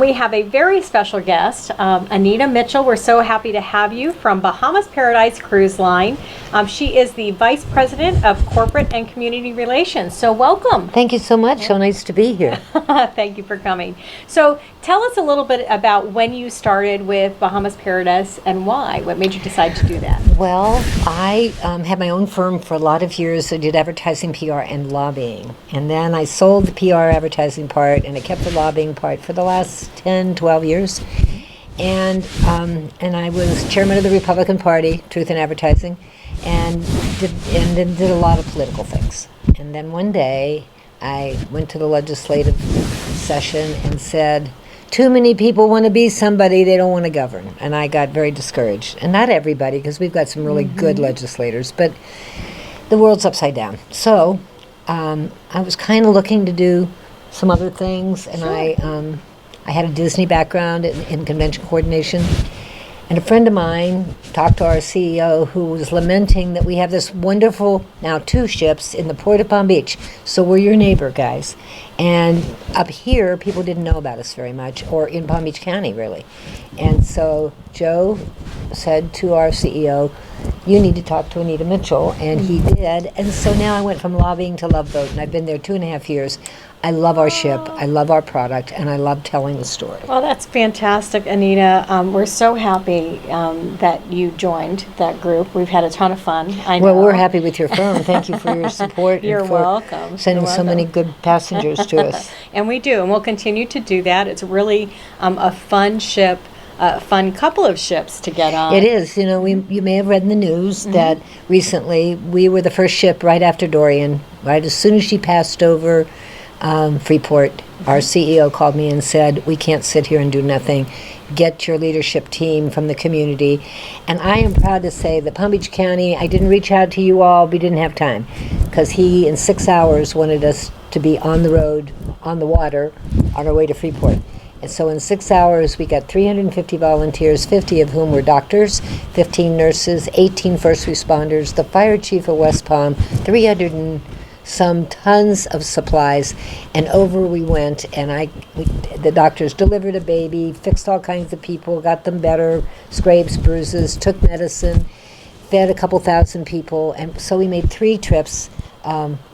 We have a very special guest, Anita Mitchell. We're so happy to have you from Bahamas Paradise Cruise Line. She is the Vice President of Corporate and Community Relations. So welcome. Thank you so much. So nice to be here. Thank you for coming. So tell us a little bit about when you started with Bahamas Paradise and why. What made you decide to do that? Well, I had my own firm for a lot of years. I did advertising, PR, and lobbying. And then I sold the PR advertising part, and I kept the lobbying part for the last 10, 12 years. And I was chairman of the Republican Party, Truth in Advertising, and then did a lot of political things. And then one day, I went to the legislative session and said, too many people want to be somebody, they don't want to govern. And I got very discouraged. And not everybody, because we've got some really good legislators, but the world's upside down. So I was kind of looking to do some other things, and I had a Disney background in convention coordination. And a friend of mine talked to our CEO, who was lamenting that we have this wonderful, now 2 ships in the port of Palm Beach. So we're your neighbor, guys. And up here, people didn't know about us very much, or in Palm Beach County, really. And so Joe said to our CEO, you need to talk to Anita Mitchell. And he did. And so now I went from lobbying to Love Boat, and I've been there 2.5 years. I love our ship, I love our product, and I love telling the story. Well, that's fantastic, Anita. We're so happy that you joined that group. We've had a ton of fun. I know. Well, we're happy with your firm. Thank you for your support. You're and for welcome. Sending so many good passengers to us. And we do, and we'll continue to do that. It's really a fun ship. Fun couple of ships to get on. It is. You know, you may have read in the news that recently we were the first ship right after Dorian. Right as soon as she passed over Freeport, our CEO called me and said, we can't sit here and do nothing. Get your leadership team from the community. And I am proud to say that Palm Beach County, I didn't reach out to you all, we didn't have time, because he in 6 hours wanted us to be on the road, on the water, on our way to Freeport. And so in 6 hours, we got 350 volunteers, 50 of whom were doctors, 15 nurses, 18 first responders, the fire chief of West Palm, 300 and some tons of supplies, and over we went. And the doctors delivered a baby, fixed all kinds of people, got them better, scrapes, bruises, took medicine, fed a couple thousand people. And so we made 3 trips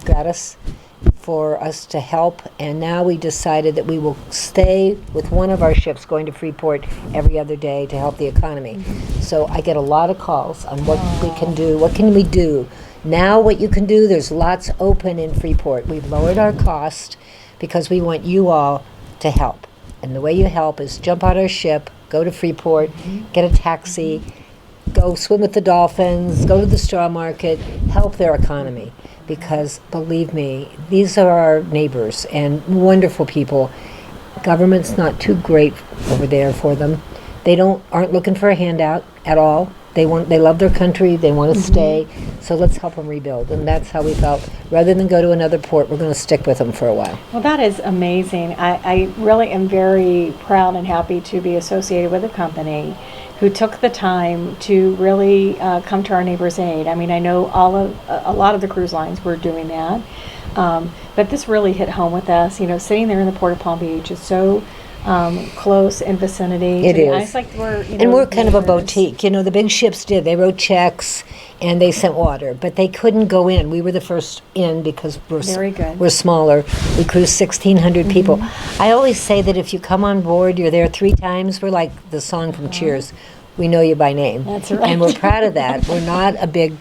gratis for us to help, and now we decided that we will stay with one of our ships going to Freeport every other day to help the economy. So I get a lot of calls on what we can do, what can we do. Now what you can do, there's lots open in Freeport. We've lowered our cost because we want you all to help. And the way you help is jump out our ship, go to Freeport, get a taxi, go swim with the dolphins, go to the straw market, help their economy. Because believe me, these are our neighbors and wonderful people. Government's not too great over there for them. They aren't looking for a handout at all. They love their country, they want to stay, so let's help them rebuild. And that's how we felt. Rather than go to another port, we're going to stick with them for a while. Well, that is amazing. I really am very proud and happy to be associated with a company who took the time to really come to our neighbors' aid. I mean, I know a lot of the cruise lines were doing that, but this really hit home with us. You know, sitting there in the Port of Palm Beach is so close in vicinity. It is. It's like we're kind of a boutique. You know, the big ships did. They wrote checks and they sent water, but they couldn't go in. We were the first in because we're smaller. We cruised 1,600 people. I always say that if you come on board, you're there 3 times. We're like the song from Cheers. We know you by name. That's right. And we're proud of that. We're not a big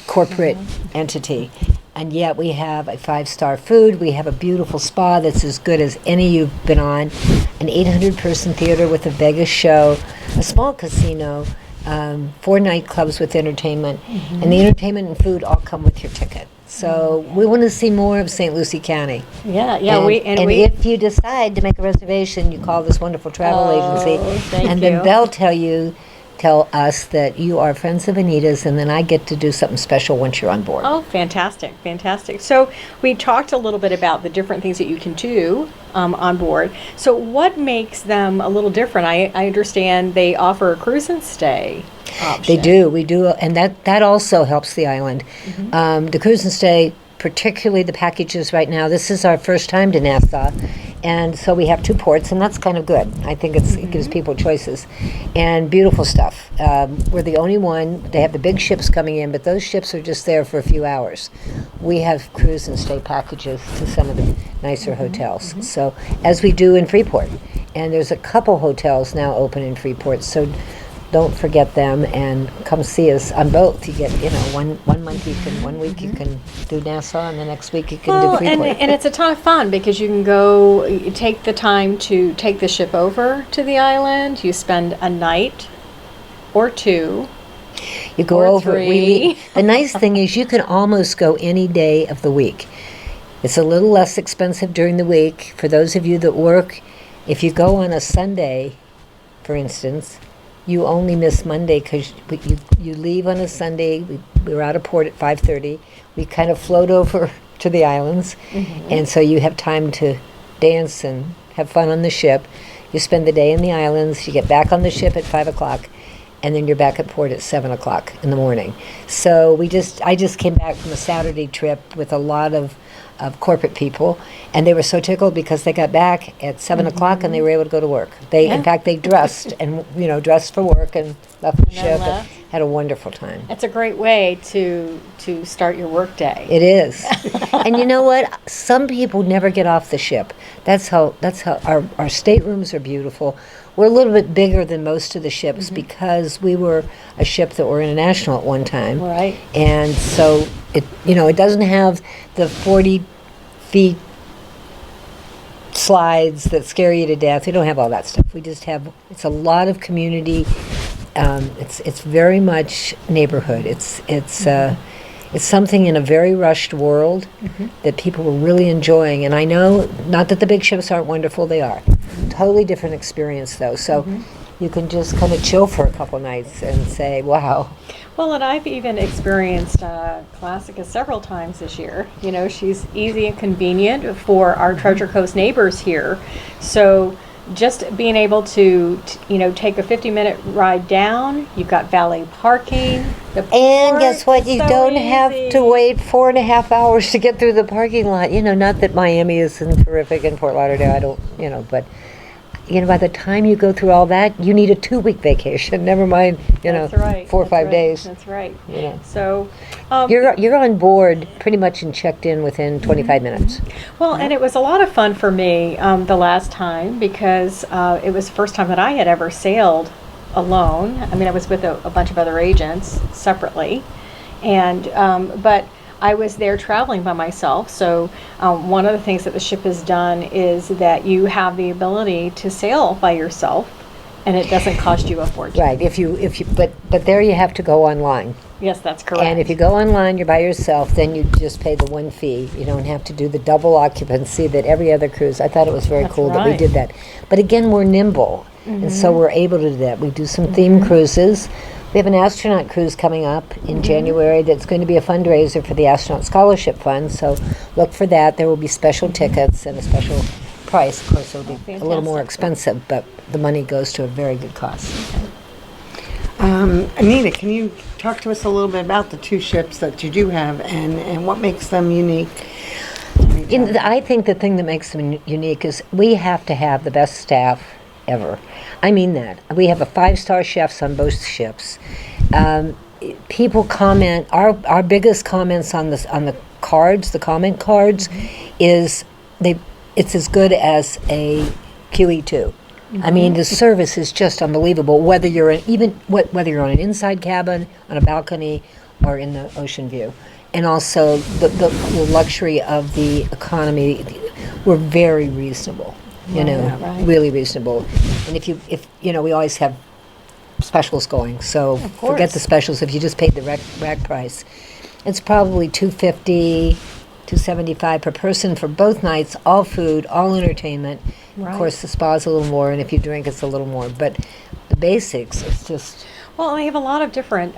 corporate entity. And yet we have a 5-star food. We have a beautiful spa that's as good as any you've been on. An 800-person theater with a Vegas show. A small casino. 4 nightclubs with entertainment. And the entertainment and food all come with your ticket. So we want to see more of St. Lucie County. Yeah. And if you decide to make a reservation, you call this wonderful travel agency. And then they'll tell us that you are friends of Anita's, and then I get to do something special once you're on board. Oh, fantastic. So we talked a little bit about the different things that you can do on board. So what makes them a little different? I understand they offer a cruise and stay option. We do, and that also helps the island. The cruise and stay, particularly the packages right now, this is our first time to Nassau, And so we have 2 ports, and that's kind of good. I think it gives people choices. And beautiful stuff. We're the only one. They have the big ships coming in, but those ships are just there for a few hours. We have cruise and stay packages to some of the nicer hotels. So, as we do in Freeport. And there's a couple hotels now open in Freeport, so don't forget them and come see us on both. You get, one month you can, 1 week you can do Nassau, and the next week you can do Freeport. And it's a ton of fun because you can go, you take the time to take the ship over to the island. You spend a night or 2. You go or over. 3. The nice thing is you can almost go any day of the week. It's a little less expensive during the week. For those of you that work, if you go on a Sunday, for instance, you only miss Monday because you leave on a Sunday. We're out of port at 5:30. We kind of float over to the islands, and so you have time to dance and have fun on the ship. You spend the day in the islands. You get back on the ship at 5 o'clock, and then you're back at port at 7 o'clock in the morning. So I just came back from a Saturday trip with a lot of corporate people, and they were so tickled because they got back at 7 o'clock and they were able to go to work. In fact, they dressed and dressed for work and left the ship and had a wonderful time. It's a great way to start your work day. It is. And you know what? Some people never get off the ship. That's how our staterooms are beautiful. We're a little bit bigger than most of the ships because we were a ship that were international at one time. Right. And so it doesn't have the 40 feet slides that scare you to death. We don't have all that stuff. We just have, it's a lot of community. It's very much neighborhood. It's something in a very rushed world that people were really enjoying. And I know, not that the big ships aren't wonderful, they are. Totally different experience, though. So you can just kind of chill for a couple nights and say, wow. Well, and I've even experienced Classica several times this year. She's easy and convenient for our Treasure Coast neighbors here. So just being able to take a 50-minute ride down, you've got valet parking. And guess what? You so don't easy. have to wait 4.5 hours to get through the parking lot. Not that Miami isn't terrific and Fort Lauderdale, I don't, but by the time you go through all that, you need a 2-week vacation. Never mind, That's right. 4 or 5 days. That's right. So you're on board pretty much and checked in within 25 minutes. Well, and it was a lot of fun for me the last time because it was the first time that I had ever sailed alone. I mean, I was with a bunch of other agents separately, and but I was there traveling by myself. So one of the things that the ship has done is that you have the ability to sail by yourself, and it doesn't cost you a fortune. Right. But there you have to go online. Yes, that's correct. And if you go online, you're by yourself, then you just pay the 1 fee. You don't have to do the double occupancy that every other cruise. I thought it was very cool that we did that. But again, we're nimble, and so we're able to do that. We do some theme cruises. We have an astronaut cruise coming up in January that's going to be a fundraiser for the Astronaut Scholarship Fund, so look for that. There will be special tickets and a special price. Of course, it'll be a little more expensive, but the money goes to a very good cause. Anita, can you talk to us a little bit about the 2 ships that you do have and what makes them unique? I think the thing that makes them unique is we have to have the best staff ever. I mean that. We have a 5-star chefs on both ships. People comment. Our biggest comments on the cards, the comment cards, is it's as good as a QE2. I mean, the service is just unbelievable. Whether you're whether you're on an inside cabin, on a balcony, or in the ocean view, and also the luxury of the economy, we're very reasonable. Really reasonable. And if we always have specials going. So forget the specials. If you just paid the rack price, it's probably $250, $275 per person for both nights, all food, all entertainment. Of course, the spa's a little more, and if you drink, it's a little more. But the basics, it's just. Well, we have a lot of different,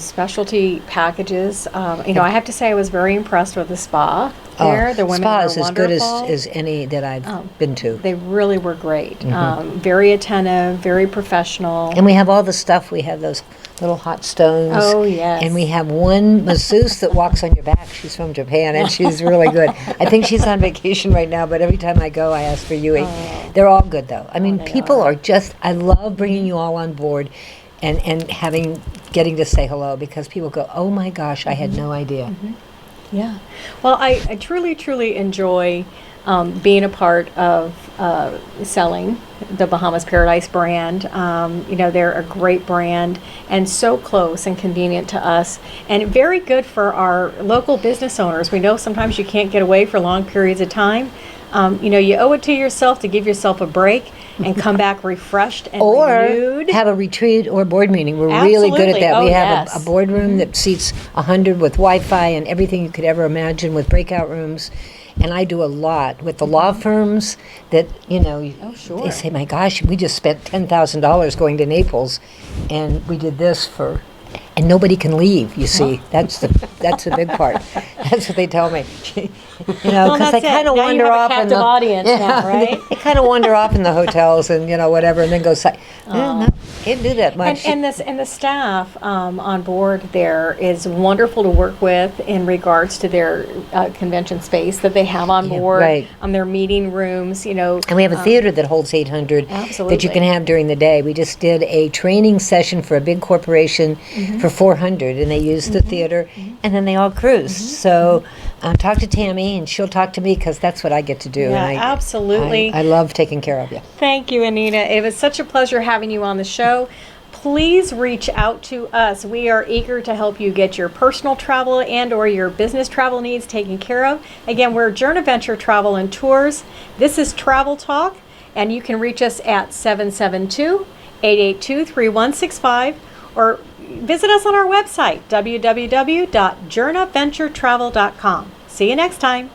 specialty packages. I have to say I was very impressed with the spa. there. The women spa were is as good wonderful. as any that I've been to. They really were great. Very attentive, very professional. And we have all the stuff. We have those little hot stones. Oh, yes. And we have one masseuse that walks on your back. She's from Japan, and she's really good. I think she's on vacation right now, but every time I go, I ask for Yui. They're all good, though. I mean, they people are. are just, I love bringing you all on board and getting to say hello, because people go, oh my gosh, I had no idea. Yeah. Well, I truly, truly enjoy being a part of selling the Bahamas Paradise brand. They're a great brand and so close and convenient to us, and very good for our local business owners. We know sometimes you can't get away for long periods of time. You owe it to yourself to give yourself a break and come back refreshed and Or renewed. have a retreat or board meeting. We're really good at Absolutely. that. Oh, We have yes. a boardroom that seats 100 with Wi-Fi and everything you could ever imagine, with breakout rooms. And I do a lot with the law firms that, Oh, sure. they say, my gosh, we just spent $10,000 going to Naples, and we did this for... And nobody can leave, you see. That's the big part. That's what they tell me. Well, Because they that's it. kind of Now you wander have a off in captive the audience now, right? They kind of wander off in the hotels and whatever, and then go. No, can't do that much. And the staff on board there is wonderful to work with in regards to their convention space that they have on Yeah, board, right. Their meeting rooms. And we have a theater that holds 800 that you Absolutely. can have during the day. We just did a training session for a big corporation for 400, and they used the theater, and then they all cruised. So talk to Tammy, and she'll talk to me, because that's what I get to do. Yeah, and absolutely. I love taking care of you. Thank you, Anita. It was such a pleasure having you on the show. Please reach out to us. We are eager to help you get your personal travel and or your business travel needs taken care of. Again, we're Journaventure Travel and Tours. This is Travel Talk, and you can reach us at 772-882-3165 or visit us on our website, www.journaventuretravel.com. See you next time.